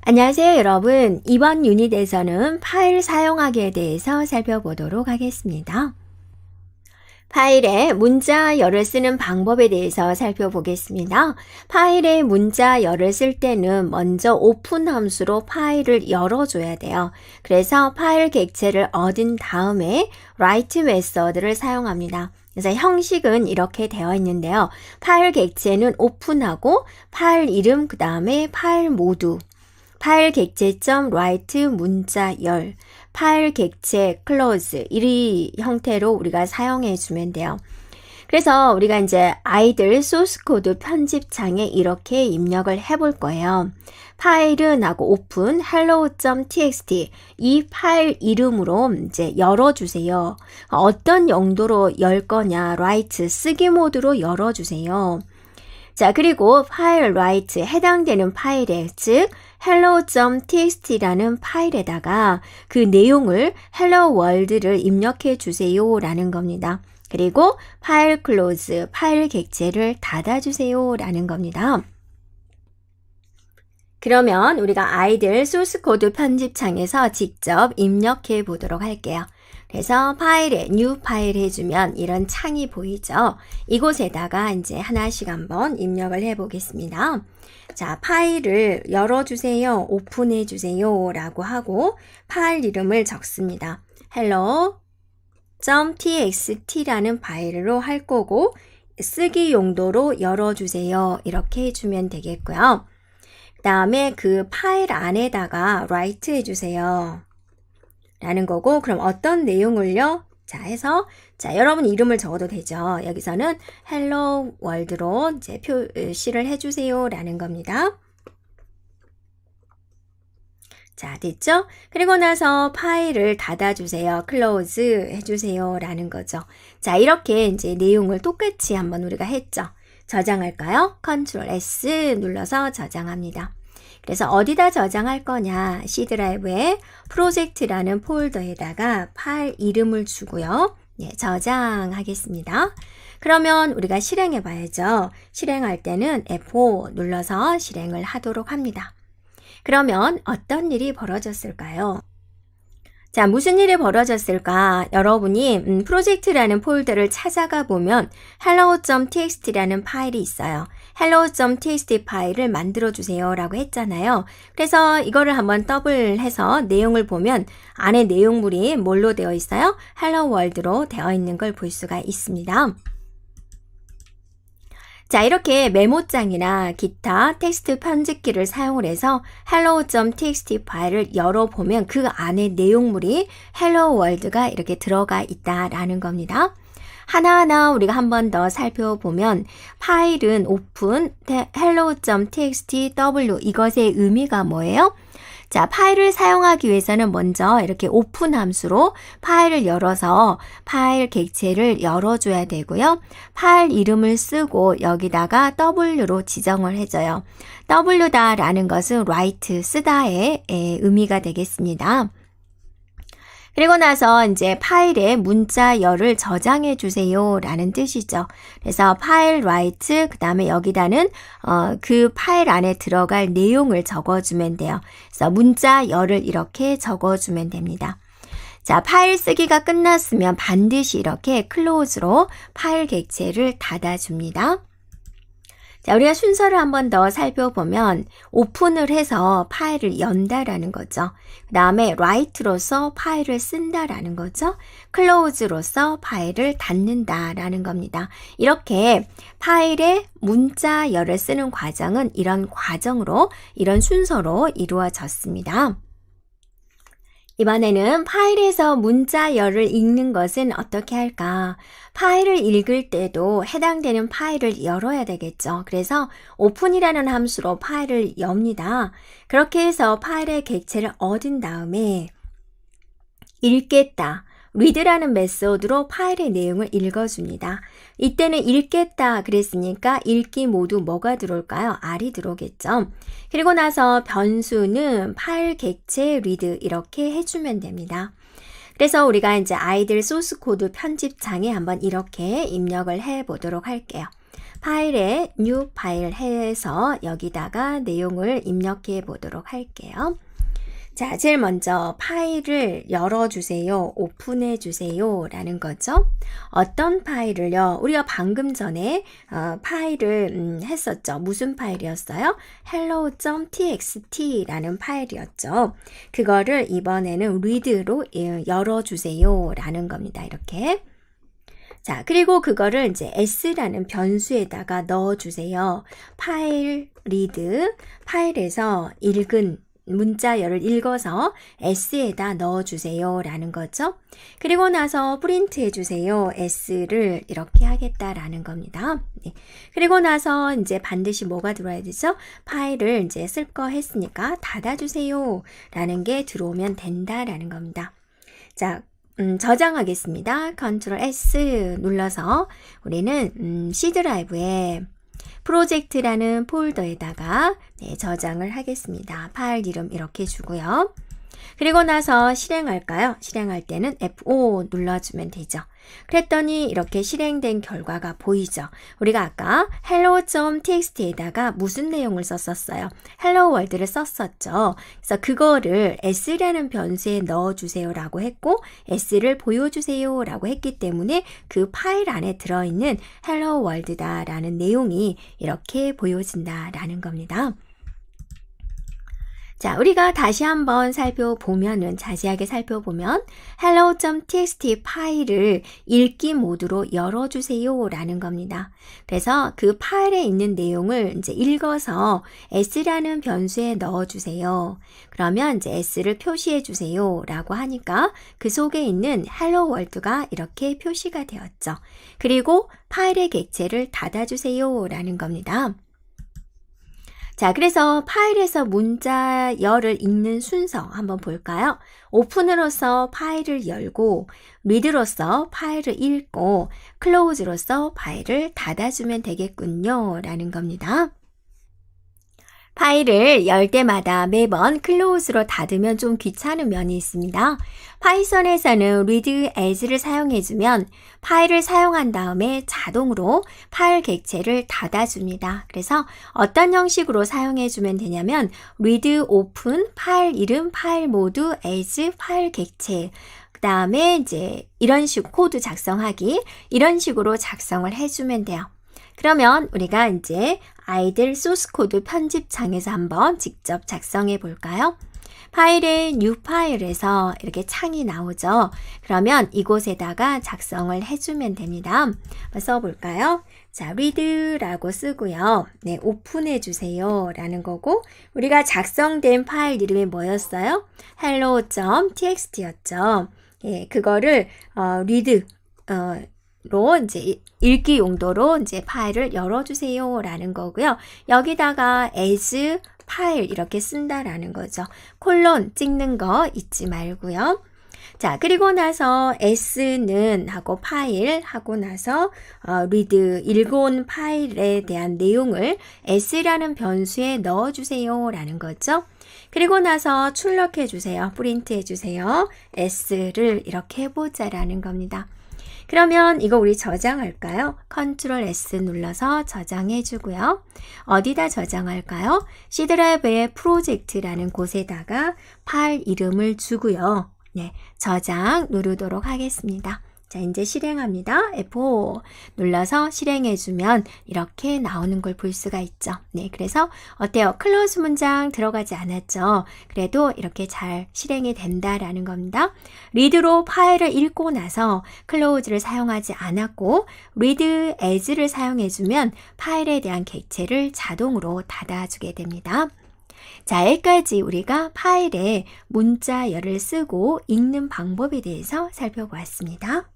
안녕하세요, 여러분. 이번 유닛에서는 파일 사용하기에 대해서 살펴보도록 하겠습니다. 파일에 문자열을 쓰는 방법에 대해서 살펴보겠습니다. 파일에 문자열을 쓸 때는 먼저 오픈 함수로 파일을 열어줘야 돼요. 그래서 파일 객체를 얻은 다음에 write 메서드를 사용합니다. 그래서 형식은 이렇게 되어 있는데요. 파일 객체는 오픈하고 파일 이름 그 다음에 파일 모두 파일 객체.write write 문자열, 파일 객체 close 이 형태로 우리가 사용해 주면 돼요. 그래서 우리가 이제 아이들 소스 코드 편집창에 이렇게 입력을 해볼 거예요. 파일은 하고 오픈 hello.txt 이 파일 이름으로 이제 열어주세요. 어떤 용도로 열 거냐, write 쓰기 모드로 열어주세요. 자, 그리고 파일 write 해당되는 파일에, 즉 hello.txt라는 파일에다가 그 내용을 hello world를 입력해 주세요 라는 겁니다. 그리고 파일 close, 파일 객체를 닫아주세요 라는 겁니다. 그러면 우리가 아이들 소스 코드 편집창에서 직접 입력해 보도록 할게요. 그래서 파일에 new 파일 해주면 이런 창이 보이죠? 이곳에다가 이제 하나씩 한번 입력을 해 보겠습니다. 자, 파일을 열어주세요, 오픈해 주세요 라고 하고 파일 이름을 적습니다. hello.txt라는 파일로 할 거고 쓰기 용도로 열어주세요 이렇게 해주면 되겠고요. 그 다음에 그 파일 안에다가 write 해주세요 라는 거고, 그럼 어떤 내용을요? 자, 해서, 자, 여러분 이름을 적어도 되죠. 여기서는 hello world로 이제 표시를 해주세요 라는 겁니다. 자, 됐죠? 그리고 나서 파일을 닫아주세요. close 해주세요 라는 거죠. 자, 이렇게 이제 내용을 똑같이 한번 우리가 했죠. 저장할까요? Ctrl S 눌러서 저장합니다. 그래서 어디다 저장할 거냐, C 드라이브에 프로젝트라는 폴더에다가 파일 이름을 주고요. 네, 저장하겠습니다. 그러면 우리가 실행해 봐야죠. 실행할 때는 F5 눌러서 실행을 하도록 합니다. 그러면 어떤 일이 벌어졌을까요? 자, 무슨 일이 벌어졌을까? 여러분이 프로젝트라는 폴더를 찾아가 보면 hello.txt라는 파일이 있어요. hello.txt 파일을 만들어 주세요 라고 했잖아요. 그래서 이거를 한번 더블해서 내용을 보면 안에 내용물이 뭘로 되어 있어요? hello world로 되어 있는 걸 볼 수가 있습니다. 자, 이렇게 메모장이나 기타 텍스트 편집기를 사용을 해서 hello.txt 파일을 열어보면 그 안에 내용물이 hello world가 이렇게 들어가 있다라는 겁니다. 하나하나 우리가 한 번 더 살펴보면 파일은 open hello.txt w 이것의 의미가 뭐예요? 자, 파일을 사용하기 위해서는 먼저 이렇게 오픈 함수로 파일을 열어서 파일 객체를 열어줘야 되고요. 파일 이름을 쓰고 여기다가 W로 지정을 해줘요. W다라는 것은 write, 쓰다의 의미가 되겠습니다. 그리고 나서 이제 파일에 문자열을 저장해 주세요 라는 뜻이죠. 그래서 파일 write 그 다음에 여기다는 그 파일 안에 들어갈 내용을 적어주면 돼요. 그래서 문자열을 이렇게 적어주면 됩니다. 자, 파일 쓰기가 끝났으면 반드시 이렇게 close로 파일 객체를 닫아줍니다. 자, 우리가 순서를 한 번 더 살펴보면 오픈을 해서 파일을 연다라는 거죠. 그 다음에 write로서 파일을 쓴다라는 거죠. close로서 파일을 닫는다라는 겁니다. 이렇게 파일에 문자열을 쓰는 과정은 이런 과정으로, 이런 순서로 이루어졌습니다. 이번에는 파일에서 문자열을 읽는 것은 어떻게 할까? 파일을 읽을 때도 해당되는 파일을 열어야 되겠죠. 그래서 오픈이라는 함수로 파일을 엽니다. 그렇게 해서 파일의 객체를 얻은 다음에 읽겠다. read라는 메소드로 파일의 내용을 읽어줍니다. 이때는 읽겠다 그랬으니까 읽기 모두 뭐가 들어올까요? R이 들어오겠죠. 그리고 나서 변수는 파일 객체 read 이렇게 해주면 됩니다. 그래서 우리가 이제 아이들 소스 코드 편집창에 한번 이렇게 입력을 해 보도록 할게요. 파일에 new 파일 해서 여기다가 내용을 입력해 보도록 할게요. 자, 제일 먼저 파일을 열어주세요, 오픈해주세요 라는 거죠. 어떤 파일을요? 우리가 방금 전에 파일을 했었죠. 무슨 파일이었어요? hello.txt 라는 파일이었죠. 그거를 이번에는 read로 열어주세요 라는 겁니다. 이렇게. 자, 그리고 그거를 이제 s라는 변수에다가 넣어주세요. 파일 read, 파일에서 읽은 문자열을 읽어서 s에다 넣어주세요 라는 거죠. 그리고 나서 프린트 해주세요. s를 이렇게 하겠다라는 겁니다. 네. 그리고 나서 이제 반드시 뭐가 들어야 되죠? 파일을 이제 쓸 거 했으니까 닫아주세요 라는 게 들어오면 된다라는 겁니다. 자, 저장하겠습니다. Ctrl S 눌러서 우리는 C 드라이브에 프로젝트라는 폴더에다가 저장을 하겠습니다. 파일 이름 이렇게 주고요. 그리고 나서 실행할까요? 실행할 때는 F5 눌러주면 되죠. 그랬더니 이렇게 실행된 결과가 보이죠. 우리가 아까 hello.txt에다가 무슨 내용을 썼었어요? hello world를 썼었죠. 그래서 그거를 s라는 변수에 넣어주세요 라고 했고 s를 보여주세요 라고 했기 때문에 그 파일 안에 들어있는 hello world다 라는 내용이 이렇게 보여진다 라는 겁니다. 자, 우리가 다시 한번 자세하게 살펴보면 hello.txt 파일을 읽기 모드로 열어주세요 라는 겁니다. 그래서 그 파일에 있는 내용을 이제 읽어서 s라는 변수에 넣어주세요. 그러면 이제 s를 표시해 주세요 라고 하니까 그 속에 있는 hello world가 이렇게 표시가 되었죠. 그리고 파일의 객체를 닫아주세요 라는 겁니다. 자, 그래서 파일에서 문자열을 읽는 순서 한번 볼까요? 오픈으로서 파일을 열고, read로서 파일을 읽고, close로서 파일을 닫아주면 되겠군요 라는 겁니다. 파일을 열 때마다 매번 close로 닫으면 좀 귀찮은 면이 있습니다. 파이썬에서는 read as를 사용해주면 파일을 사용한 다음에 자동으로 파일 객체를 닫아줍니다. 그래서 어떤 형식으로 사용해주면 되냐면 read open, 파일 이름, 파일 모두, as, 파일 객체 그 다음에 이제 이런 식 코드 작성하기 이런 식으로 작성을 해주면 돼요. 그러면 우리가 이제 아이들 소스 코드 편집창에서 한번 직접 작성해 볼까요? 파일의 new 파일에서 이렇게 창이 나오죠. 그러면 이곳에다가 작성을 해주면 됩니다. 한번 써볼까요? 자, read라고 쓰고요. 네, 오픈해 주세요 라는 거고 우리가 작성된 파일 이름이 뭐였어요? hello.txt였죠. 예, 그거를 read 로 이제 읽기 용도로 이제 파일을 열어주세요 라는 거고요. 여기다가 as 파일 이렇게 쓴다라는 거죠. 콜론 찍는 거 잊지 말고요. 자, 그리고 나서 s는 하고 파일 하고 나서 read 읽어온 파일에 대한 내용을 s라는 변수에 넣어주세요 라는 거죠. 그리고 나서 출력해 주세요. 프린트 해주세요. s를 이렇게 해보자 라는 겁니다. 그러면 이거 우리 저장할까요? Ctrl S 눌러서 저장해 주고요. 어디다 저장할까요? C 드라이브의 프로젝트라는 곳에다가 파일 이름을 주고요. 네, 저장 누르도록 하겠습니다. 자, 이제 실행합니다. F5 눌러서 실행해주면 이렇게 나오는 걸 볼 수가 있죠. 네, 그래서 어때요? 클로즈 문장 들어가지 않았죠? 그래도 이렇게 잘 실행이 된다라는 겁니다. read로 파일을 읽고 나서 close를 사용하지 않았고 read as를 사용해주면 파일에 대한 객체를 자동으로 닫아주게 됩니다. 자, 여기까지 우리가 파일에 문자열을 쓰고 읽는 방법에 대해서 살펴보았습니다.